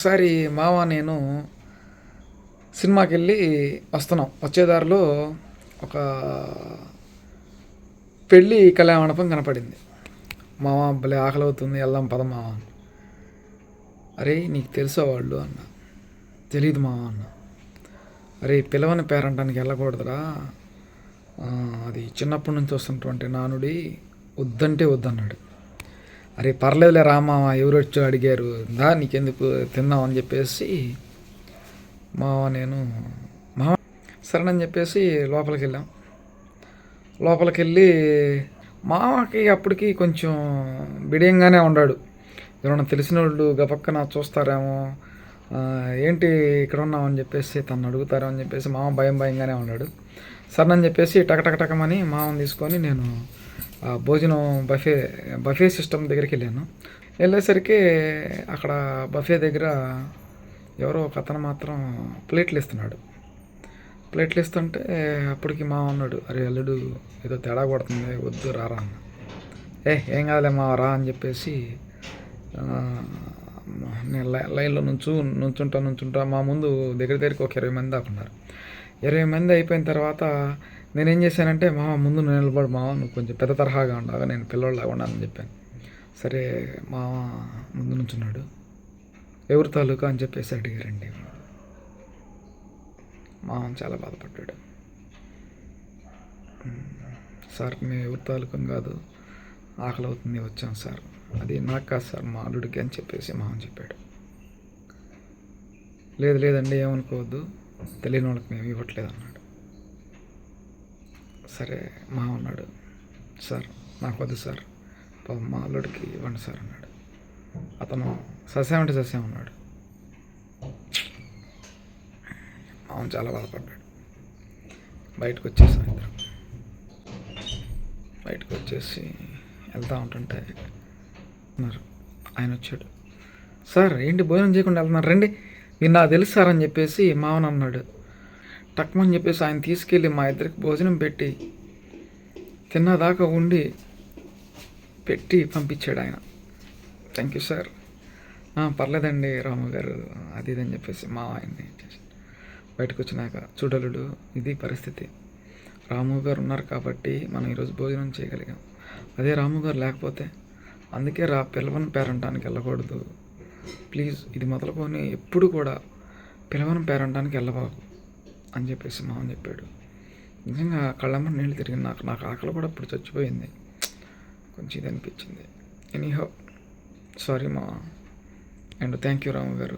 ఒకసారి మామ నేను సినిమాకి వెళ్ళి వస్తున్నాం. వచ్చేదారిలో ఒక పెళ్ళి కళ్యాణ మండపం కనపడింది. మామ భలే ఆకలి అవుతుంది, వెళ్దాం పద మామ. అరే నీకు తెలుసా వాళ్ళు అన్న. తెలీదు మామ అన్న. అరే పిలవని పేరంటానికి వెళ్ళకూడదురా, అది చిన్నప్పటి నుంచి వస్తున్నటువంటి నానుడి, వద్దంటే వద్దన్నాడు. అరే పర్లేదులే రామామ, ఎవరు వచ్చి అడిగారు, దా నీకెందుకు తిందాం అని చెప్పేసి నేను సరేనని చెప్పేసి లోపలికి వెళ్ళాం. లోపలికి వెళ్ళి మామకి అప్పటికి కొంచెం బిడియంగానే ఉన్నాడు. ఎవరన్నా తెలిసిన వాళ్ళు గబక్కన చూస్తారేమో, ఏంటి ఇక్కడ ఉన్నామని చెప్పేసి తను అడుగుతారేమో అని చెప్పేసి మామ భయంగానే ఉన్నాడు. సరేనని చెప్పేసి టకటకటకమని మామని తీసుకొని నేను భోజనం బఫే సిస్టమ్ దగ్గరికి వెళ్ళాను. వెళ్ళేసరికి అక్కడ బఫే దగ్గర ఎవరో ఒక అతను మాత్రం ప్లేట్లు ఇస్తున్నాడు. ప్లేట్లు ఇస్తుంటే అప్పటికి మా ఉన్నాడు, అరే అల్లుడు ఏదో తేడా కొడుతుంది, వద్దు రారా అన్న. ఏం కాదులే మా రా అని చెప్పేసి నేను లైన్లో నుంచుంటా. మా ముందు దగ్గరికి ఒక 20 మంది దాకా ఉన్నారు. 20 మంది అయిపోయిన తర్వాత నేనేం చేశానంటే, ముందు నువ్వు నిలబడు నువ్వు కొంచెం పెద్ద తరహాగా ఉండాలి, నేను పిల్లోళ్ళలాగా ఉండాలని చెప్పాను. సరే ముందు నుంచున్నాడు. ఎవరి తాలూకా అని చెప్పేసి అడిగారండి. చాలా బాధపడ్డాడు. సార్ మేము ఎవరి తాలూకం కాదు, ఆకలి అవుతుంది వచ్చాం సార్. అది నాకు కాదు సార్, మా అల్లుడికి అని చెప్పేసి చెప్పాడు. లేదండి ఏమనుకోవద్దు, తెలియని వాళ్ళకి మేము ఇవ్వట్లేదు అన్నాడు. సరే అన్నాడు, సార్ నాకు వద్దు సార్, మా అల్లుడికి ఇవ్వండి సార్ అన్నాడు. అతను సస్యం అంటే సస్యం అన్నాడు. చాలా బాధపడ్డాడు. బయటకు వచ్చేసాం ఇద్దరం. బయటకు వచ్చేసి వెళ్తూ ఉంటుంటే ఆయన వచ్చాడు. సార్ ఏంటి భోజనం చేయకుండా వెళ్తున్నారు, రండి మీరు నాకు తెలుసు సార్ అని చెప్పేసి మావన్ అన్నాడు. టక్మని చెప్పేసి ఆయన తీసుకెళ్ళి మా ఇద్దరికి భోజనం పెట్టి తిన్నదాకా ఉండి పెట్టి పంపించాడు ఆయన. Thank you sir. పర్లేదండి రాము గారు, అది ఇది అని చెప్పేసి ఆయన్ని బయటకు వచ్చినాక, చూడలుడు ఇది పరిస్థితి, రాము గారు ఉన్నారు కాబట్టి మనం ఈరోజు భోజనం చేయగలిగాం. అదే రాము గారు లేకపోతే, అందుకే పిలవని పేరంటానికి వెళ్ళకూడదు ప్లీజ్, ఇది మొదలుకొని ఎప్పుడు కూడా పిలవని పేరంటానికి వెళ్ళబాకు అని చెప్పేసి చెప్పాడు. నిజంగా కళ్ళమ్మ నీళ్ళు తిరిగింది. నాకు ఆకలి కూడా ఇప్పుడు చచ్చిపోయింది. కొంచెం ఇది అనిపించింది. Anyhow sorry and thank you Ramu గారు.